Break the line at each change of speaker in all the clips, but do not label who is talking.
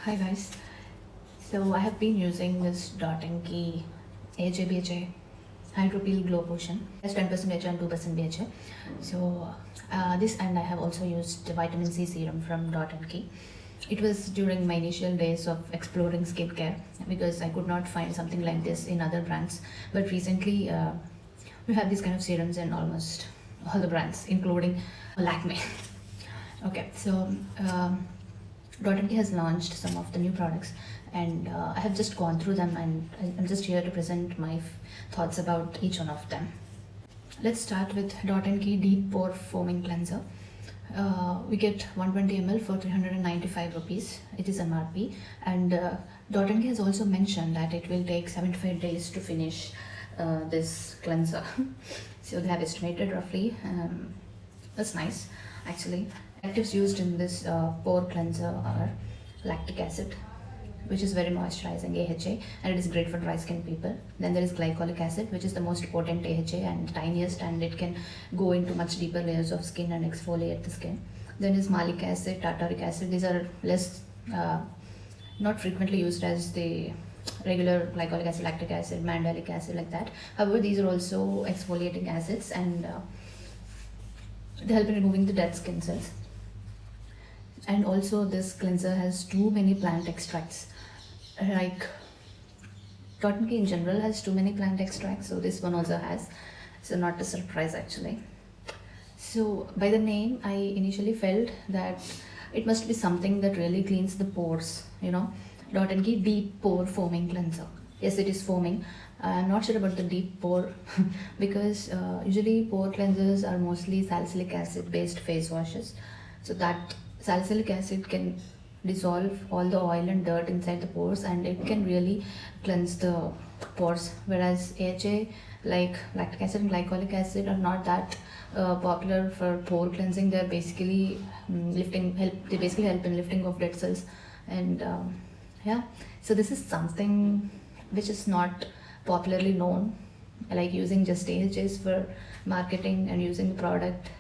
Hi guys. So I have been using this Dot & Key AHA BHA Hydro Peel Glow Potion. It's 10% BHA and 2% BHA. So this, and I have also used the vitamin C serum from Dot & Key. It was during my initial days of exploring skincare because I could not find something like this in other brands. But recently we have these kind of serums in almost all the brands, including Lakme. Okay, so Dot & Key has launched some of the new products, and I have just gone through them, and I'm just here to present my thoughts about each one of them. Let's start with Dot & Key Deep Pore Foaming Cleanser. We get 120 ml for 395 rupees. It is MRP, and Dot & Key has also mentioned that it will take 75 days to finish this cleanser. So they have estimated roughly. That's nice, actually. Actives used in this pore cleanser are lactic acid, which is very moisturizing AHA, and it is great for dry skin people. Then there is glycolic acid, which is the most potent AHA and tiniest, and it can go into much deeper layers of skin and exfoliate the skin. Then is malic acid, tartaric acid. These are less not frequently used as the regular glycolic acid, lactic acid, mandelic acid, like that. However, these are also exfoliating acids, and they help in removing the dead skin cells. And also this cleanser has too many plant extracts. Like Dot & Key in general has too many plant extracts, so this one also has. So not a surprise actually. So by the name, I initially felt that it must be something that really cleans the pores, Dot & Key Deep Pore Foaming Cleanser. Yes, it is foaming. I'm not sure about the deep pore because usually pore cleansers are mostly salicylic acid based face washes. So that salicylic acid can dissolve all the oil and dirt inside the pores, and it can really cleanse the pores. Whereas AHA, like lactic acid and glycolic acid, are not that popular for pore cleansing. They're basically They basically help in lifting of dead cells, and yeah. So this is something which is not popularly known, like using just AHAs for marketing and using the product,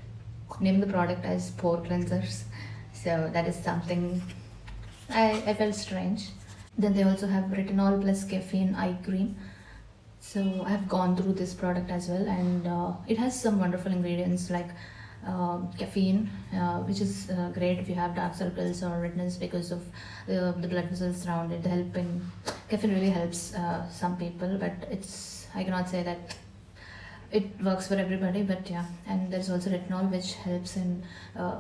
naming the product as pore cleansers. So that is something I felt strange. Then they also have retinol plus caffeine eye cream. So I've gone through this product as well, and it has some wonderful ingredients like caffeine, which is great if you have dark circles or redness because of the blood vessels around it. Caffeine really helps some people, but I cannot say that it works for everybody, but yeah. And there's also retinol, which helps in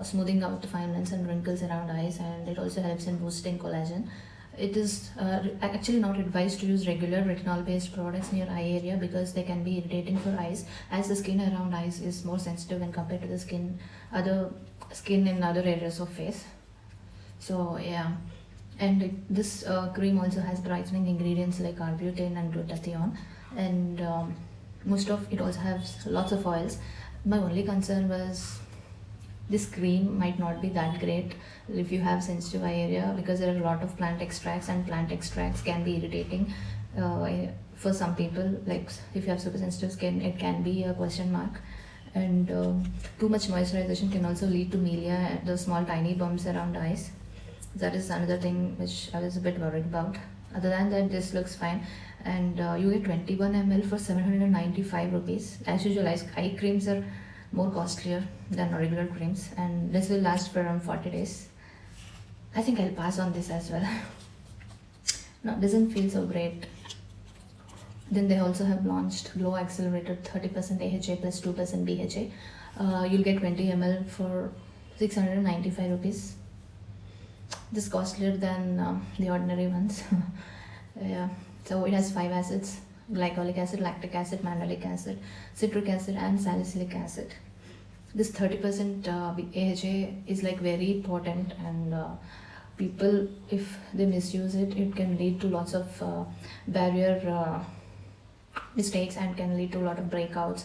smoothing out the fine lines and wrinkles around eyes, and it also helps in boosting collagen. It is actually not advised to use regular retinol based products near eye area because they can be irritating for eyes, as the skin around eyes is more sensitive when compared to the other skin in other areas of face. So yeah. And this cream also has brightening ingredients like arbutin and glutathione, and most of it also has lots of oils. My only concern was this cream might not be that great if you have sensitive eye area, because there are a lot of plant extracts, and plant extracts can be irritating for some people. Like if you have super sensitive skin, it can be a question mark. And too much moisturization can also lead to melia, the small tiny bumps around eyes. That is another thing which I was a bit worried about. Other than that, this looks fine, and you get 21 ml for 795 rupees. As usual, eye creams are more costlier than regular creams, and this will last for around 40 days. I think I'll pass on this as well. No, it doesn't feel so great. Then they also have launched Glow Accelerated 30% AHA plus 2% BHA. You'll get 20 ml for 695 rupees. This is costlier than the ordinary ones. Yeah. So it has 5 acids: glycolic acid, lactic acid, mandelic acid, citric acid, and salicylic acid. This 30% AHA is like very potent, and people, if they misuse it, it can lead to lots of barrier mistakes, and can lead to a lot of breakouts,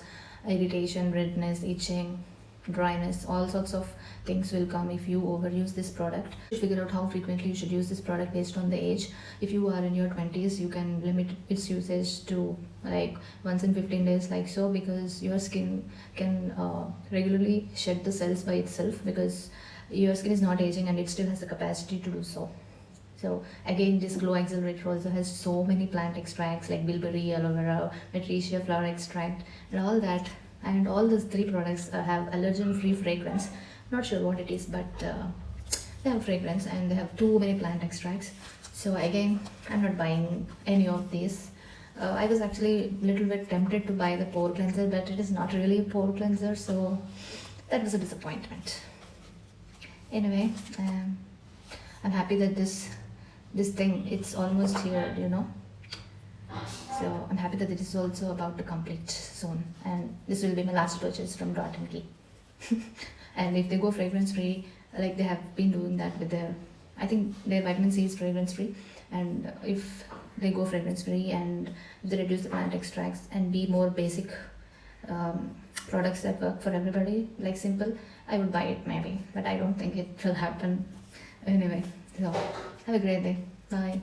irritation, redness, itching, dryness. All sorts of things will come if you overuse this product. Figure out how frequently you should use this product based on the age. If you are in your 20s, you can limit its usage to like once in 15 days, like so, because your skin can regularly shed the cells by itself, because your skin is not aging and it still has the capacity to do so. So again, this Glow Accelerator also has so many plant extracts like bilberry, aloe vera, matricia flower extract, and all that. And all these three products have allergen-free fragrance. Not sure what it is, but they have fragrance and they have too many plant extracts. So again, I'm not buying any of these. I was actually a little bit tempted to buy the pore cleanser, but it is not really a pore cleanser, so that was a disappointment. Anyway, I'm happy that this thing, it's almost here, you know. So I'm happy that it is also about to complete soon, and this will be my last purchase from Dot and Key. And if they go fragrance free, like they have been doing that with their, I think their vitamin C is fragrance free, and if they go fragrance free and if they reduce the plant extracts and be more basic products that work for everybody, like simple, I would buy it maybe, but I don't think it will happen. Anyway, so have a great day. Bye.